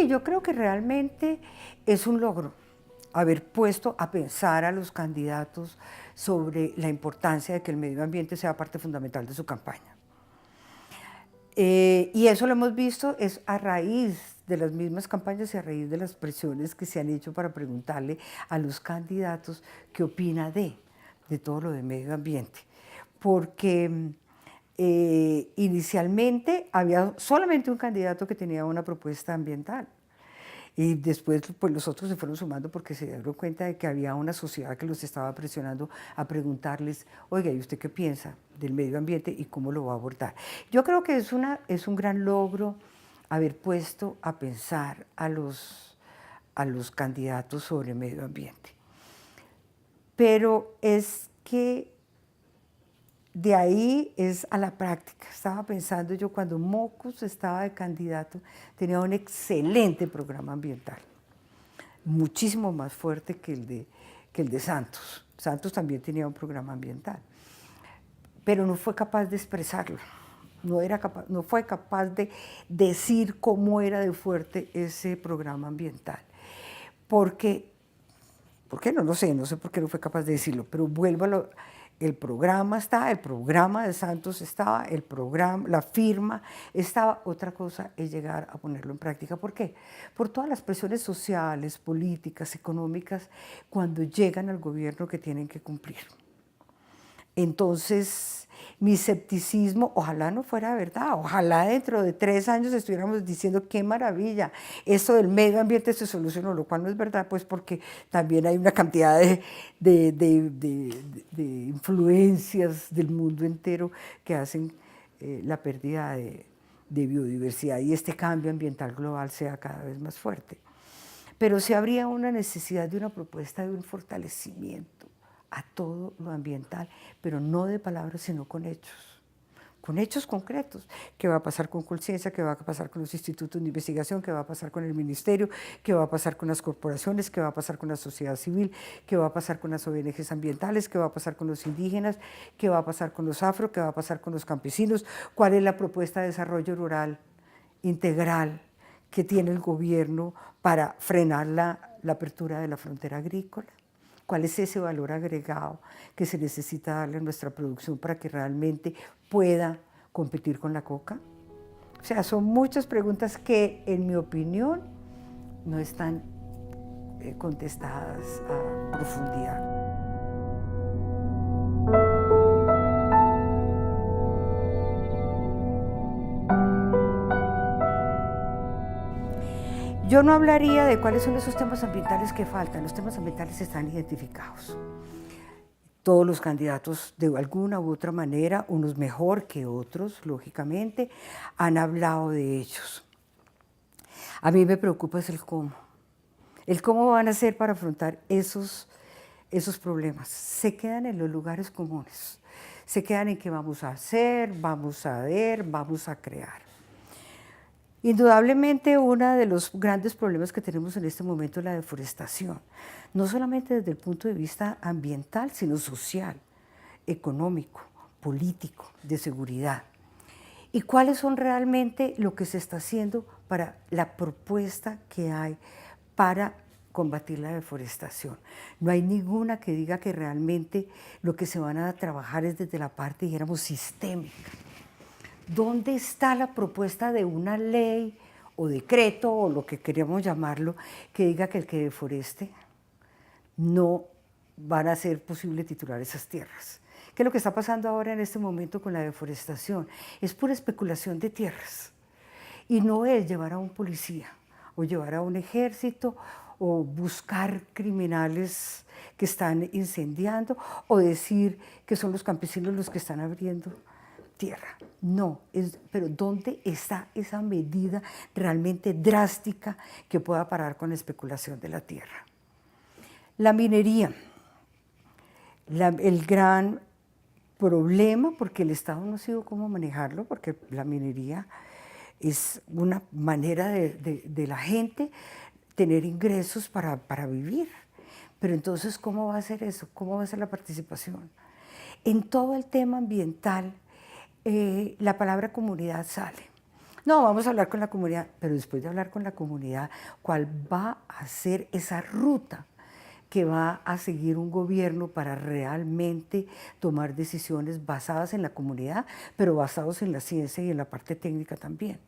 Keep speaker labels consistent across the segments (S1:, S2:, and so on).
S1: Sí, yo creo que realmente es un logro haber puesto a pensar a los candidatos sobre la importancia de que el medio ambiente sea parte fundamental de su campaña. Y eso lo hemos visto es a raíz de las mismas campañas y a raíz de las presiones que se han hecho para preguntarle a los candidatos qué opina de todo lo de medio ambiente. Porque inicialmente había solamente un candidato que tenía una propuesta ambiental. Y después pues, los otros se fueron sumando porque se dieron cuenta de que había una sociedad que los estaba presionando a preguntarles, oiga, ¿y usted qué piensa del medio ambiente y cómo lo va a abordar? Yo creo que es un gran logro haber puesto a pensar a los candidatos sobre medio ambiente. Pero es que de ahí es a la práctica. Estaba pensando yo cuando Mocus estaba de candidato, tenía un excelente programa ambiental, muchísimo más fuerte que el de Santos. Santos también tenía un programa ambiental, pero no fue capaz de expresarlo. No fue capaz de decir cómo era de fuerte ese programa ambiental. ¿Por qué? No lo sé, no sé por qué no fue capaz de decirlo, pero vuelvo el programa está, el programa de Santos estaba, el programa, la firma estaba. Otra cosa es llegar a ponerlo en práctica. ¿Por qué? Por todas las presiones sociales, políticas, económicas, cuando llegan al gobierno que tienen que cumplir. Entonces, mi escepticismo, ojalá no fuera verdad, ojalá dentro de 3 años estuviéramos diciendo qué maravilla, esto del medio ambiente se solucionó, lo cual no es verdad, pues porque también hay una cantidad de influencias del mundo entero que hacen la pérdida de biodiversidad y este cambio ambiental global sea cada vez más fuerte. Pero sí habría una necesidad de una propuesta de un fortalecimiento a todo lo ambiental, pero no de palabras, sino con hechos concretos. ¿Qué va a pasar con Colciencia? ¿Qué va a pasar con los institutos de investigación? ¿Qué va a pasar con el ministerio? ¿Qué va a pasar con las corporaciones? ¿Qué va a pasar con la sociedad civil? ¿Qué va a pasar con las ONGs ambientales? ¿Qué va a pasar con los indígenas? ¿Qué va a pasar con los afro? ¿Qué va a pasar con los campesinos? ¿Cuál es la propuesta de desarrollo rural integral que tiene el gobierno para frenar la apertura de la frontera agrícola? ¿Cuál es ese valor agregado que se necesita darle a nuestra producción para que realmente pueda competir con la coca? O sea, son muchas preguntas que, en mi opinión, no están contestadas a profundidad. Yo no hablaría de cuáles son esos temas ambientales que faltan. Los temas ambientales están identificados. Todos los candidatos, de alguna u otra manera, unos mejor que otros, lógicamente, han hablado de ellos. A mí me preocupa es el cómo. El cómo van a hacer para afrontar esos problemas. Se quedan en los lugares comunes. Se quedan en qué vamos a hacer, vamos a ver, vamos a crear. Indudablemente uno de los grandes problemas que tenemos en este momento es la deforestación, no solamente desde el punto de vista ambiental, sino social, económico, político, de seguridad. ¿Y cuáles son realmente lo que se está haciendo para la propuesta que hay para combatir la deforestación? No hay ninguna que diga que realmente lo que se van a trabajar es desde la parte, dijéramos, sistémica. ¿Dónde está la propuesta de una ley o decreto o lo que queremos llamarlo que diga que el que deforeste no van a ser posible titular esas tierras? ¿Qué es lo que está pasando ahora en este momento con la deforestación? Es pura especulación de tierras y no es llevar a un policía o llevar a un ejército o buscar criminales que están incendiando o decir que son los campesinos los que están abriendo tierra. No, pero ¿dónde está esa medida realmente drástica que pueda parar con la especulación de la tierra? La minería, el gran problema, porque el Estado no ha sido cómo manejarlo, porque la minería es una manera de la gente tener ingresos para vivir. Pero entonces, ¿cómo va a ser eso? ¿Cómo va a ser la participación? En todo el tema ambiental, la palabra comunidad sale. No, vamos a hablar con la comunidad, pero después de hablar con la comunidad, ¿cuál va a ser esa ruta que va a seguir un gobierno para realmente tomar decisiones basadas en la comunidad, pero basados en la ciencia y en la parte técnica también?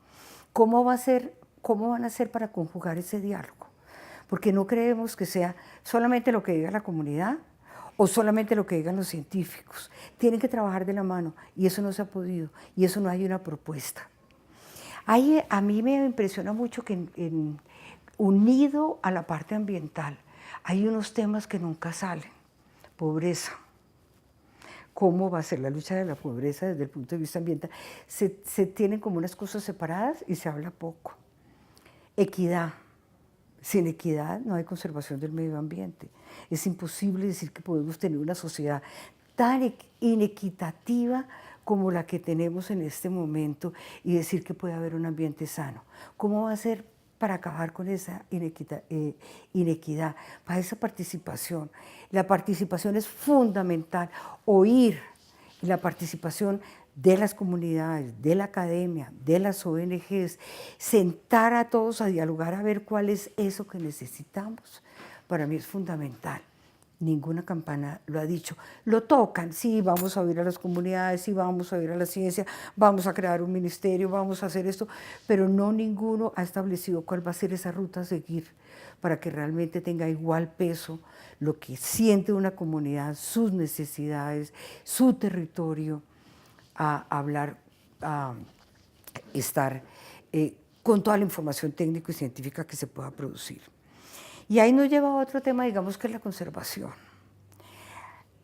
S1: ¿Cómo va a ser, cómo van a hacer para conjugar ese diálogo? Porque no creemos que sea solamente lo que diga la comunidad o solamente lo que digan los científicos. Tienen que trabajar de la mano y eso no se ha podido y eso no hay una propuesta. Ahí, a mí me impresiona mucho que unido a la parte ambiental hay unos temas que nunca salen. Pobreza. ¿Cómo va a ser la lucha de la pobreza desde el punto de vista ambiental? Se tienen como unas cosas separadas y se habla poco. Equidad. Sin equidad no hay conservación del medio ambiente. Es imposible decir que podemos tener una sociedad tan inequitativa como la que tenemos en este momento y decir que puede haber un ambiente sano. ¿Cómo va a ser para acabar con esa inequidad? Para esa participación. La participación es fundamental. Oír la participación de las comunidades, de la academia, de las ONGs, sentar a todos a dialogar a ver cuál es eso que necesitamos, para mí es fundamental. Ninguna campana lo ha dicho. Lo tocan, sí, vamos a oír a las comunidades, sí, vamos a oír a la ciencia, vamos a crear un ministerio, vamos a hacer esto, pero no ninguno ha establecido cuál va a ser esa ruta a seguir para que realmente tenga igual peso lo que siente una comunidad, sus necesidades, su territorio, a hablar, a estar con toda la información técnica y científica que se pueda producir. Y ahí nos lleva a otro tema, digamos, que es la conservación.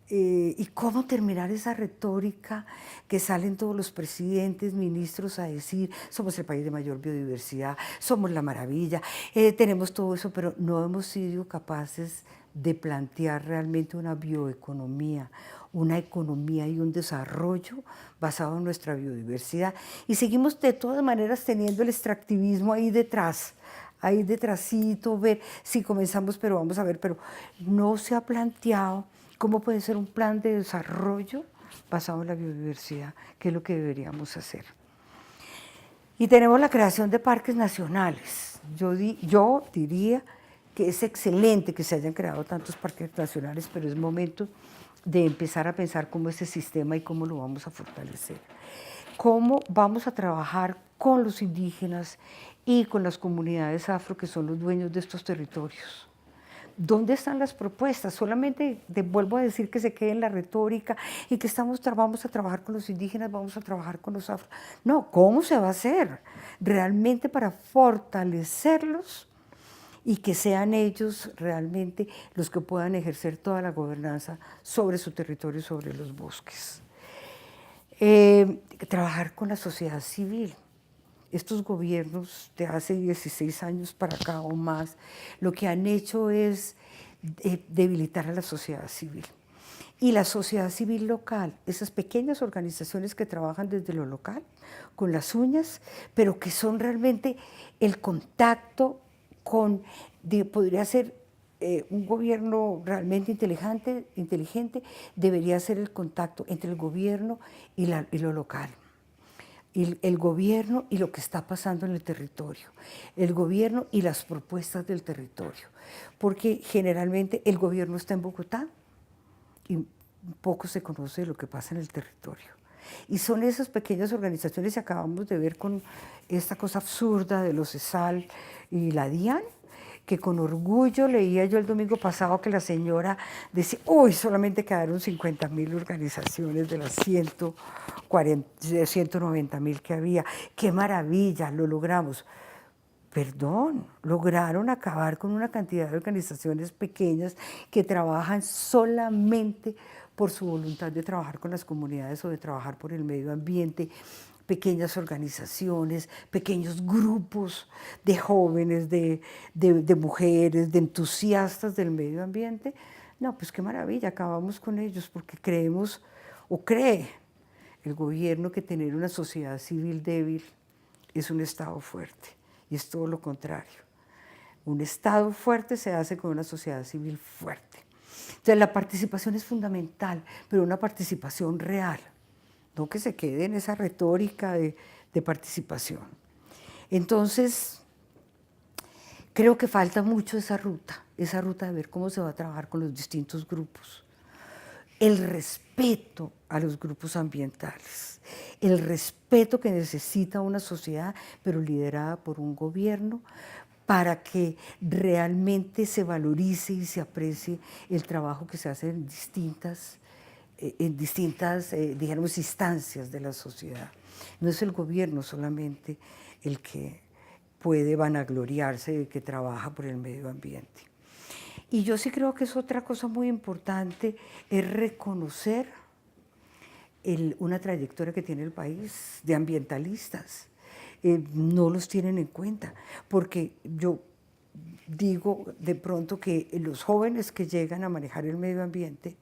S1: Y cómo terminar esa retórica que salen todos los presidentes, ministros a decir, somos el país de mayor biodiversidad, somos la maravilla, tenemos todo eso, pero no hemos sido capaces de plantear realmente una bioeconomía, una economía y un desarrollo basado en nuestra biodiversidad. Y seguimos de todas maneras teniendo el extractivismo ahí detrás, ahí detrásito, ver si comenzamos, pero vamos a ver, pero no se ha planteado cómo puede ser un plan de desarrollo basado en la biodiversidad, que es lo que deberíamos hacer. Y tenemos la creación de parques nacionales. Yo diría que es excelente que se hayan creado tantos parques nacionales, pero es momento de empezar a pensar cómo es ese sistema y cómo lo vamos a fortalecer. Cómo vamos a trabajar con los indígenas y con las comunidades afro que son los dueños de estos territorios. ¿Dónde están las propuestas? Solamente vuelvo a decir que se quede en la retórica y que vamos a trabajar con los indígenas, vamos a trabajar con los afro. No, ¿cómo se va a hacer? Realmente para fortalecerlos y que sean ellos realmente los que puedan ejercer toda la gobernanza sobre su territorio y sobre los bosques. Trabajar con la sociedad civil. Estos gobiernos de hace 16 años para acá o más, lo que han hecho es debilitar a la sociedad civil. Y la sociedad civil local, esas pequeñas organizaciones que trabajan desde lo local, con las uñas, pero que son realmente el contacto con, podría ser un gobierno realmente inteligente, debería ser el contacto entre el gobierno y lo local. El gobierno y lo que está pasando en el territorio, el gobierno y las propuestas del territorio, porque generalmente el gobierno está en Bogotá y poco se conoce de lo que pasa en el territorio. Y son esas pequeñas organizaciones que acabamos de ver con esta cosa absurda de los ESAL y la DIAN, que con orgullo leía yo el domingo pasado que la señora decía, uy, solamente quedaron 50.000 organizaciones de las 190.000 que había. ¡Qué maravilla! Lo logramos. Perdón, lograron acabar con una cantidad de organizaciones pequeñas que trabajan solamente por su voluntad de trabajar con las comunidades o de trabajar por el medio ambiente, pequeñas organizaciones, pequeños grupos de jóvenes, de mujeres, de entusiastas del medio ambiente. No, pues qué maravilla, acabamos con ellos porque creemos, o cree el gobierno, que tener una sociedad civil débil es un Estado fuerte, y es todo lo contrario. Un Estado fuerte se hace con una sociedad civil fuerte. Entonces la participación es fundamental, pero una participación real, no que se quede en esa retórica de participación. Entonces, creo que falta mucho esa ruta de ver cómo se va a trabajar con los distintos grupos. El respeto a los grupos ambientales, el respeto que necesita una sociedad, pero liderada por un gobierno, para que realmente se valorice y se aprecie el trabajo que se hace en distintas, digamos, instancias de la sociedad. No es el gobierno solamente el que puede vanagloriarse de que trabaja por el medio ambiente. Y yo sí creo que es otra cosa muy importante, es reconocer una trayectoria que tiene el país de ambientalistas. No los tienen en cuenta, porque yo digo de pronto que los jóvenes que llegan a manejar el medio ambiente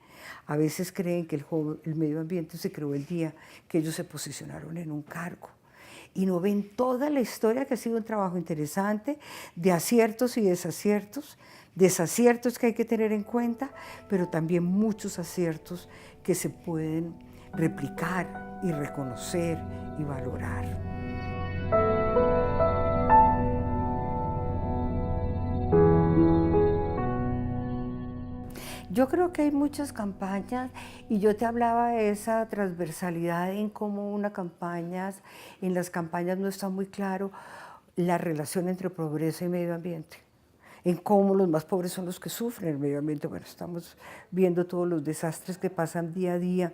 S1: a veces creen que el medio ambiente se creó el día que ellos se posicionaron en un cargo y no ven toda la historia que ha sido un trabajo interesante de aciertos y desaciertos que hay que tener en cuenta, pero también muchos aciertos que se pueden replicar y reconocer y valorar. Yo creo que hay muchas campañas y yo te hablaba de esa transversalidad en cómo en las campañas no está muy claro la relación entre pobreza y medio ambiente, en cómo los más pobres son los que sufren el medio ambiente. Bueno, estamos viendo todos los desastres que pasan día a día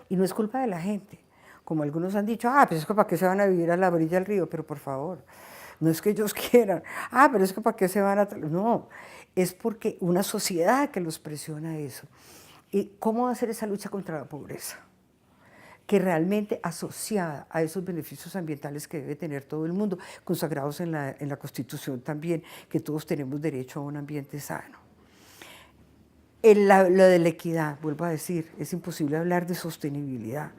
S1: y no es culpa de la gente. Como algunos han dicho, pues es que para qué se van a vivir a la orilla del río, pero por favor, no es que ellos quieran, pero es que para qué se van a... No, es porque una sociedad que los presiona a eso. ¿Y cómo hacer esa lucha contra la pobreza? Que realmente asociada a esos beneficios ambientales que debe tener todo el mundo, consagrados en la Constitución también, que todos tenemos derecho a un ambiente sano. Lo de la equidad, vuelvo a decir, es imposible hablar de sostenibilidad,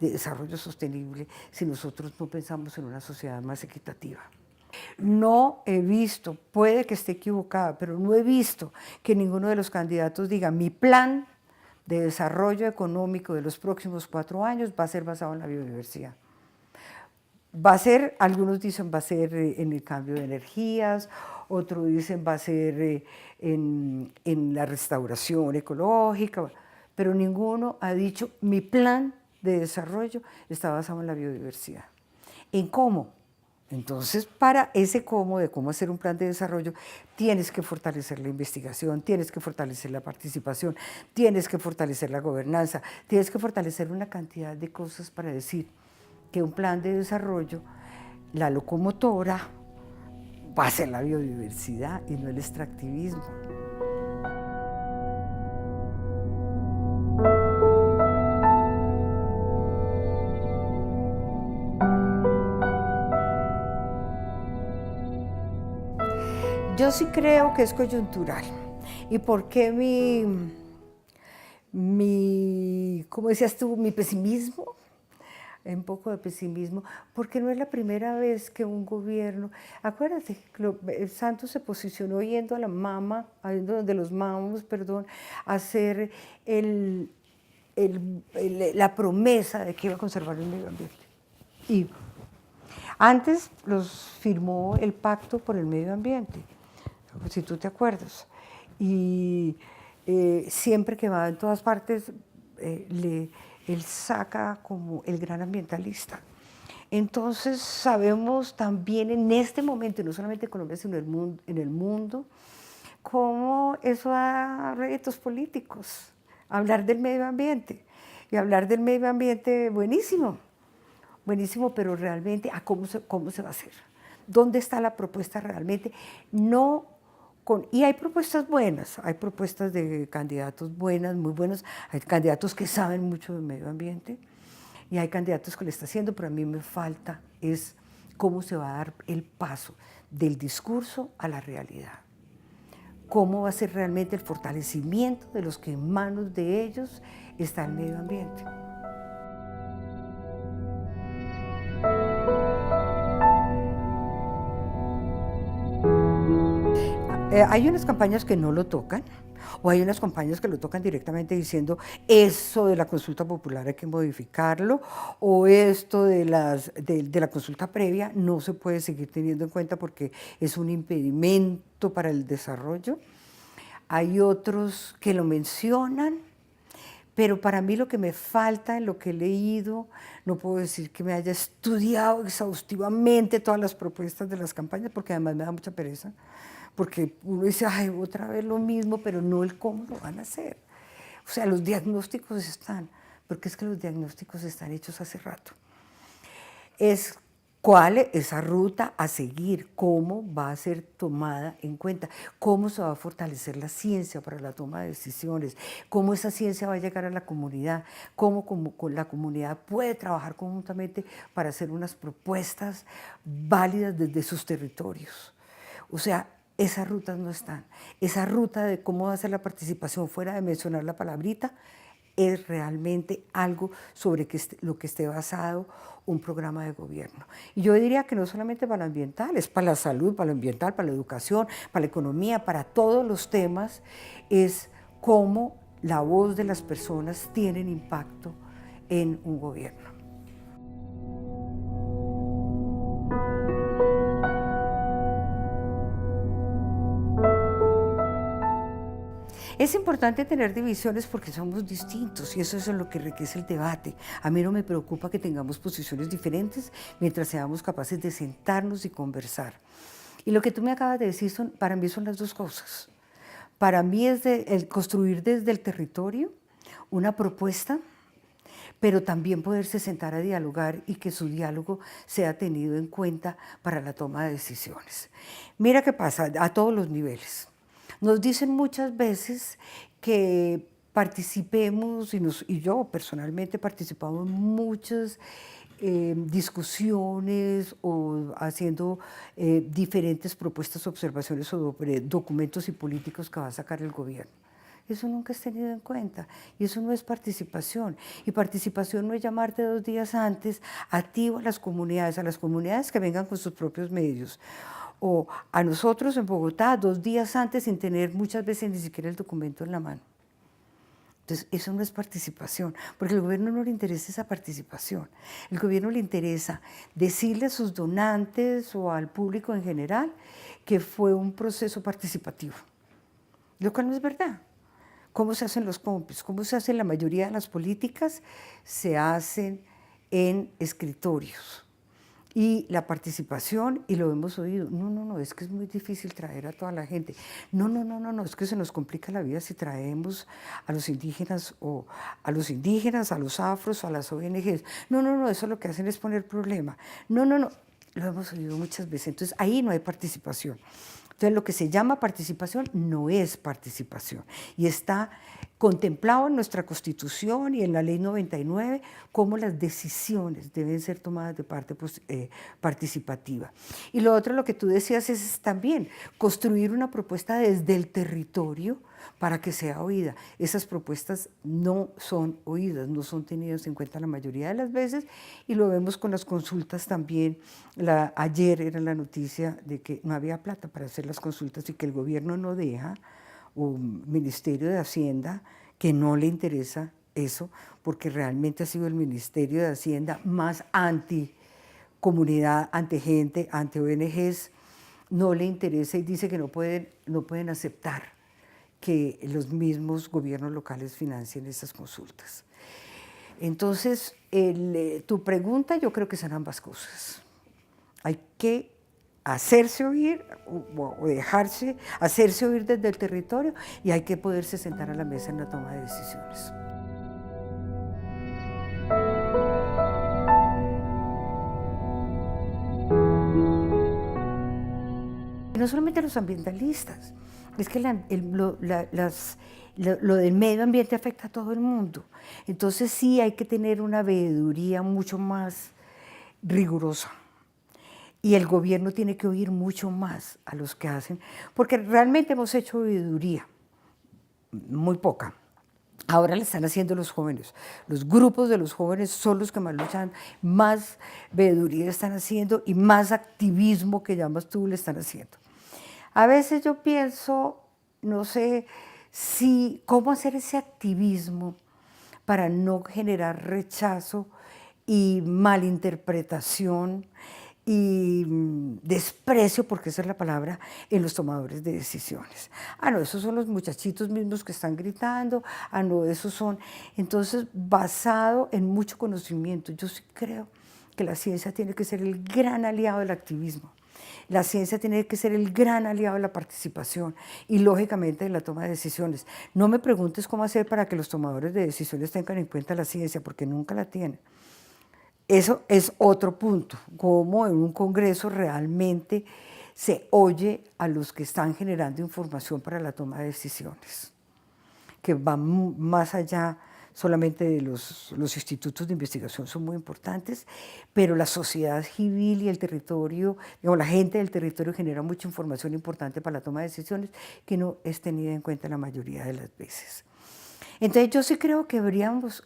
S1: de desarrollo sostenible, si nosotros no pensamos en una sociedad más equitativa. No he visto, puede que esté equivocada, pero no he visto que ninguno de los candidatos diga mi plan de desarrollo económico de los próximos 4 años va a ser basado en la biodiversidad. Va a ser, algunos dicen va a ser en el cambio de energías, otros dicen va a ser en la restauración ecológica, pero ninguno ha dicho mi plan de desarrollo está basado en la biodiversidad. ¿En cómo? Entonces, para ese cómo, de cómo hacer un plan de desarrollo, tienes que fortalecer la investigación, tienes que fortalecer la participación, tienes que fortalecer la gobernanza, tienes que fortalecer una cantidad de cosas para decir que un plan de desarrollo, la locomotora, va a ser la biodiversidad y no el extractivismo. Yo sí creo que es coyuntural. ¿Y por qué ¿cómo decías tú, mi pesimismo? Un poco de pesimismo, porque no es la primera vez que un gobierno, acuérdate, Santos se posicionó yendo a la mama, de los mamos, perdón, a hacer la promesa de que iba a conservar el medio ambiente. Y antes los firmó el Pacto por el Medio Ambiente, si tú te acuerdas, y siempre que va en todas partes, él saca como el gran ambientalista. Entonces sabemos también en este momento, no solamente en Colombia, sino en el mundo, cómo eso da réditos políticos, hablar del medio ambiente. Y hablar del medio ambiente, buenísimo, buenísimo, pero realmente, ¿cómo se va a hacer? ¿Dónde está la propuesta realmente? Y hay propuestas buenas, hay propuestas de candidatos buenas, muy buenos, hay candidatos que saben mucho del medio ambiente y hay candidatos que lo están haciendo, pero a mí me falta es cómo se va a dar el paso del discurso a la realidad. Cómo va a ser realmente el fortalecimiento de los que en manos de ellos está el medio ambiente. Hay unas campañas que no lo tocan, O hay unas campañas que lo tocan directamente diciendo eso de la consulta popular hay que modificarlo, o esto de la consulta previa no se puede seguir teniendo en cuenta porque es un impedimento para el desarrollo. Hay otros que lo mencionan, pero para mí lo que me falta en lo que he leído, no puedo decir que me haya estudiado exhaustivamente todas las propuestas de las campañas, porque además me da mucha pereza, porque uno dice, ay, otra vez lo mismo, pero no el cómo lo van a hacer. O sea, los diagnósticos están, porque es que los diagnósticos están hechos hace rato. Es cuál es esa ruta a seguir, cómo va a ser tomada en cuenta, cómo se va a fortalecer la ciencia para la toma de decisiones, cómo esa ciencia va a llegar a la comunidad, cómo la comunidad puede trabajar conjuntamente para hacer unas propuestas válidas desde sus territorios. O sea, esas rutas no están. Esa ruta de cómo va a ser la participación, fuera de mencionar la palabrita, es realmente algo sobre lo que esté basado un programa de gobierno. Y yo diría que no solamente para lo ambiental, es para la salud, para lo ambiental, para la educación, para la economía, para todos los temas, es cómo la voz de las personas tiene impacto en un gobierno. Es importante tener divisiones porque somos distintos y eso es lo que enriquece el debate. A mí no me preocupa que tengamos posiciones diferentes mientras seamos capaces de sentarnos y conversar. Y lo que tú me acabas de decir para mí son las dos cosas. Para mí es el construir desde el territorio una propuesta, pero también poderse sentar a dialogar y que su diálogo sea tenido en cuenta para la toma de decisiones. Mira qué pasa a todos los niveles. Nos dicen muchas veces que participemos, y yo personalmente he participado en muchas discusiones o haciendo diferentes propuestas, observaciones sobre documentos y políticos que va a sacar el gobierno. Eso nunca es tenido en cuenta y eso no es participación. Y participación no es llamarte 2 días antes a ti o a las comunidades que vengan con sus propios medios. O a nosotros en Bogotá 2 días antes sin tener muchas veces ni siquiera el documento en la mano. Entonces, eso no es participación, porque al gobierno no le interesa esa participación. El gobierno le interesa decirle a sus donantes o al público en general que fue un proceso participativo, lo cual no es verdad. ¿Cómo se hacen los compis? ¿Cómo se hacen la mayoría de las políticas? Se hacen en escritorios. Y la participación, y lo hemos oído, no, es que es muy difícil traer a toda la gente. No, es que se nos complica la vida si traemos a los indígenas, a los afros, a las ONGs. No, eso lo que hacen es poner problema. No, lo hemos oído muchas veces. Entonces, ahí no hay participación. Entonces, lo que se llama participación no es participación y está contemplado en nuestra Constitución y en la Ley 99 cómo las decisiones deben ser tomadas de parte participativa. Y lo otro, lo que tú decías, es también construir una propuesta desde el territorio para que sea oída. Esas propuestas no son oídas, no son tenidas en cuenta la mayoría de las veces y lo vemos con las consultas también. Ayer era la noticia de que no había plata para hacer las consultas y que el gobierno no deja, o Ministerio de Hacienda, que no le interesa eso, porque realmente ha sido el Ministerio de Hacienda más anti-comunidad, anti-gente, anti-ONGs, no le interesa y dice que no pueden aceptar que los mismos gobiernos locales financien esas consultas. Entonces, tu pregunta yo creo que son ambas cosas. Hay que hacerse oír o dejarse, hacerse oír desde el territorio y hay que poderse sentar a la mesa en la toma de decisiones. Y no solamente los ambientalistas, es que lo del medio ambiente afecta a todo el mundo. Entonces sí hay que tener una veeduría mucho más rigurosa. Y el gobierno tiene que oír mucho más a los que hacen, porque realmente hemos hecho veeduría, muy poca. Ahora le están haciendo los jóvenes. Los grupos de los jóvenes son los que más luchan, más veeduría están haciendo y más activismo que llamas tú le están haciendo. A veces yo pienso, no sé si, cómo hacer ese activismo para no generar rechazo y malinterpretación y desprecio, porque esa es la palabra, en los tomadores de decisiones. Ah, no, esos son los muchachitos mismos que están gritando, ah, no, esos son... Entonces, basado en mucho conocimiento, yo sí creo que la ciencia tiene que ser el gran aliado del activismo. La ciencia tiene que ser el gran aliado de la participación y, lógicamente, de la toma de decisiones. No me preguntes cómo hacer para que los tomadores de decisiones tengan en cuenta la ciencia, porque nunca la tienen. Eso es otro punto, cómo en un congreso realmente se oye a los que están generando información para la toma de decisiones, que van más allá solamente de los institutos de investigación, son muy importantes, pero la sociedad civil y el territorio, digamos, la gente del territorio genera mucha información importante para la toma de decisiones que no es tenida en cuenta la mayoría de las veces. Entonces yo sí creo que deberíamos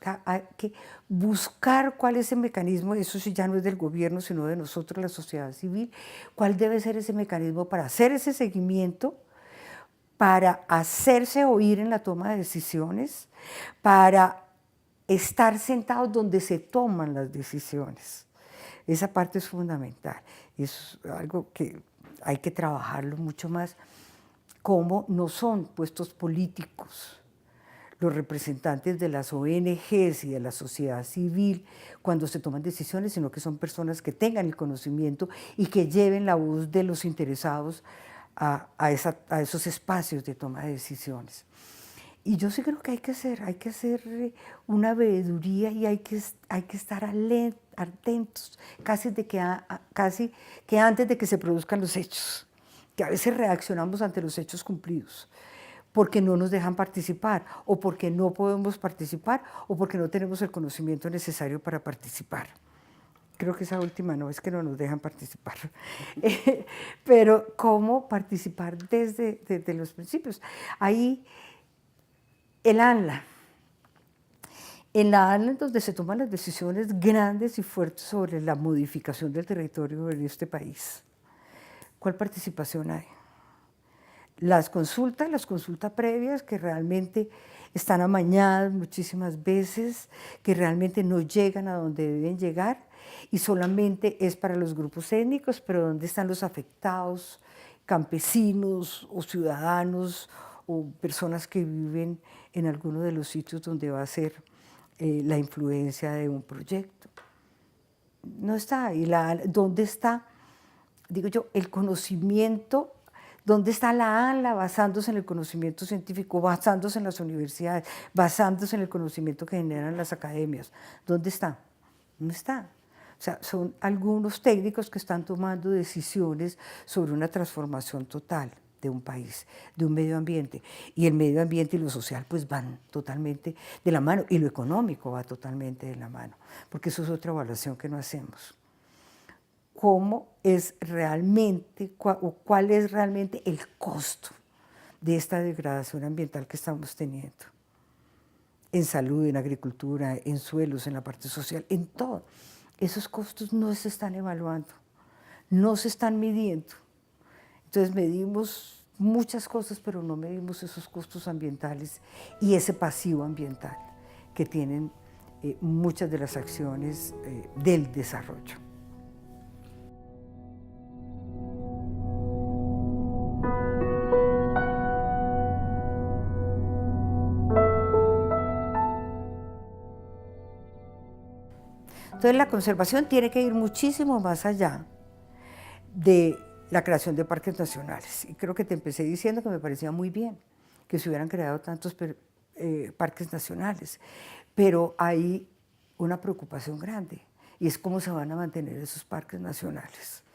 S1: que buscar cuál es el mecanismo, eso sí ya no es del gobierno, sino de nosotros, la sociedad civil, cuál debe ser ese mecanismo para hacer ese seguimiento, para hacerse oír en la toma de decisiones, para estar sentados donde se toman las decisiones. Esa parte es fundamental, es algo que hay que trabajarlo mucho más, como no son puestos políticos los representantes de las ONGs y de la sociedad civil cuando se toman decisiones, sino que son personas que tengan el conocimiento y que lleven la voz de los interesados a esos espacios de toma de decisiones. Y yo sí creo que hay que hacer una veeduría y hay que estar atentos, casi que antes de que se produzcan los hechos, que a veces reaccionamos ante los hechos cumplidos, porque no nos dejan participar, o porque no podemos participar, o porque no tenemos el conocimiento necesario para participar. Creo que esa última no, es que no nos dejan participar. Pero ¿cómo participar desde los principios? Ahí el ANLA. En la ANLA es donde se toman las decisiones grandes y fuertes sobre la modificación del territorio en este país. ¿Cuál participación hay? Las consultas previas que realmente están amañadas muchísimas veces, que realmente no llegan a donde deben llegar y solamente es para los grupos étnicos, pero ¿dónde están los afectados, campesinos o ciudadanos o personas que viven en alguno de los sitios donde va a ser la influencia de un proyecto? No está. ¿Y dónde está, digo yo, el conocimiento? ¿Dónde está la ANLA basándose en el conocimiento científico, basándose en las universidades, basándose en el conocimiento que generan las academias? ¿Dónde está? No está. O sea, son algunos técnicos que están tomando decisiones sobre una transformación total de un país, de un medio ambiente. Y el medio ambiente y lo social pues van totalmente de la mano, y lo económico va totalmente de la mano, porque eso es otra evaluación que no hacemos. Cómo es realmente, o cuál es realmente el costo de esta degradación ambiental que estamos teniendo. En salud, en agricultura, en suelos, en la parte social, en todo. Esos costos no se están evaluando, no se están midiendo. Entonces medimos muchas cosas, pero no medimos esos costos ambientales y ese pasivo ambiental que tienen muchas de las acciones del desarrollo. Entonces la conservación tiene que ir muchísimo más allá de la creación de parques nacionales. Y creo que te empecé diciendo que me parecía muy bien que se hubieran creado tantos parques nacionales, pero hay una preocupación grande y es cómo se van a mantener esos parques nacionales.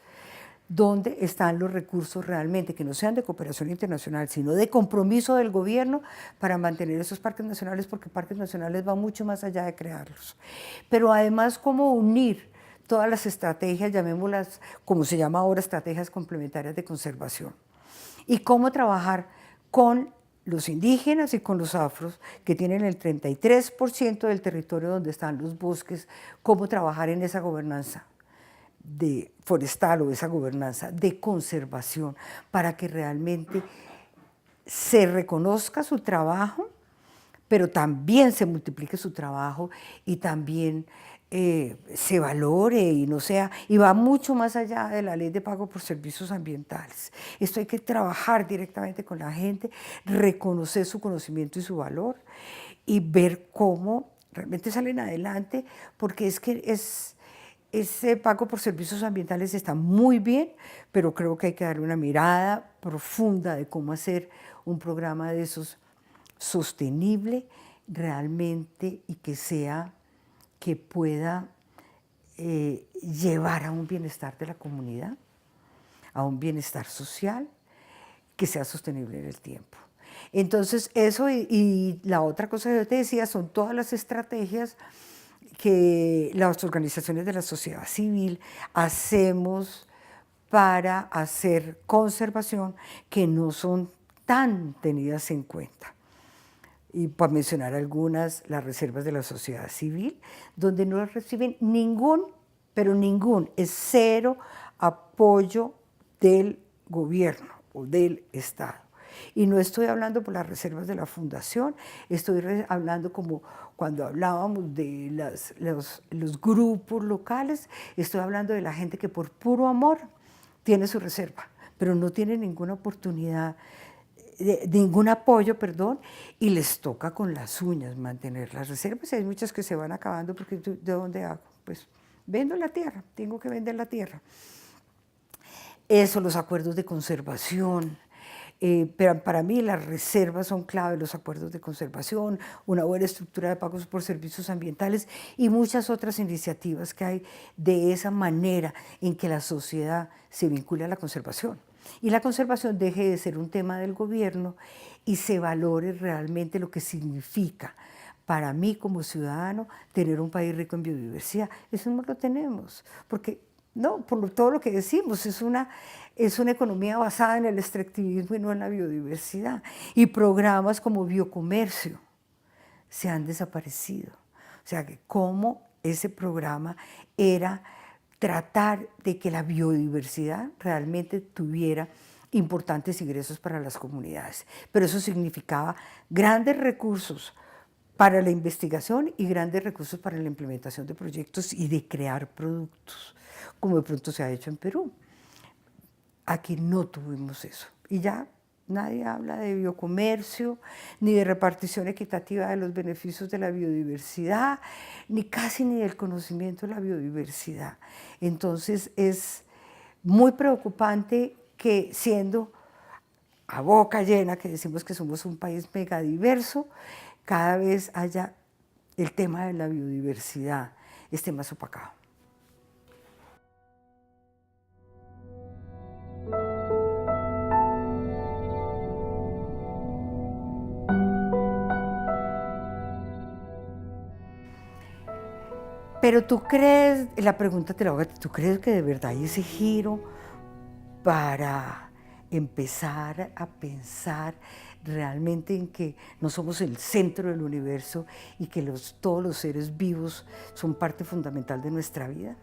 S1: ¿Dónde están los recursos realmente, que no sean de cooperación internacional, sino de compromiso del gobierno para mantener esos parques nacionales? Porque parques nacionales va mucho más allá de crearlos. Pero además, cómo unir todas las estrategias, llamémoslas como se llama ahora, estrategias complementarias de conservación. Y cómo trabajar con los indígenas y con los afros, que tienen el 33% del territorio donde están los bosques, cómo trabajar en esa gobernanza forestal o esa gobernanza de conservación para que realmente se reconozca su trabajo, pero también se multiplique su trabajo y también se valore y no sea, y va mucho más allá de la ley de pago por servicios ambientales. Esto hay que trabajar directamente con la gente, reconocer su conocimiento y su valor y ver cómo realmente salen adelante, porque es que ese pago por servicios ambientales está muy bien, pero creo que hay que darle una mirada profunda de cómo hacer un programa de esos sostenible realmente y que pueda llevar a un bienestar de la comunidad, a un bienestar social, que sea sostenible en el tiempo. Entonces, eso y la otra cosa que yo te decía son todas las estrategias que las organizaciones de la sociedad civil hacemos para hacer conservación que no son tan tenidas en cuenta. Y para mencionar algunas, las reservas de la sociedad civil, donde no reciben ningún, pero ningún, es cero apoyo del gobierno o del Estado. Y no estoy hablando por las reservas de la fundación, estoy hablando como cuando hablábamos de los grupos locales, estoy hablando de la gente que por puro amor tiene su reserva, pero no tiene ninguna oportunidad, ningún apoyo, perdón, y les toca con las uñas mantener las reservas. Y hay muchas que se van acabando porque ¿de dónde hago? Pues vendo la tierra, tengo que vender la tierra. Eso, los acuerdos de conservación. Pero para mí las reservas son clave, los acuerdos de conservación, una buena estructura de pagos por servicios ambientales y muchas otras iniciativas que hay de esa manera en que la sociedad se vincula a la conservación. Y la conservación deje de ser un tema del gobierno y se valore realmente lo que significa para mí como ciudadano tener un país rico en biodiversidad. Eso no lo tenemos, porque no, por todo lo que decimos, es una economía basada en el extractivismo y no en la biodiversidad. Y programas como biocomercio se han desaparecido. O sea, que cómo ese programa era tratar de que la biodiversidad realmente tuviera importantes ingresos para las comunidades. Pero eso significaba grandes recursos para la investigación y grandes recursos para la implementación de proyectos y de crear productos, como de pronto se ha hecho en Perú. Aquí no tuvimos eso. Y ya nadie habla de biocomercio, ni de repartición equitativa de los beneficios de la biodiversidad, ni casi ni del conocimiento de la biodiversidad. Entonces es muy preocupante que siendo a boca llena, que decimos que somos un país megadiverso, cada vez haya el tema de la biodiversidad esté más opacado. Pero tú crees, la pregunta te la hago a ti, ¿tú crees que de verdad hay ese giro para empezar a pensar realmente en que no somos el centro del universo y que todos los seres vivos son parte fundamental de nuestra vida?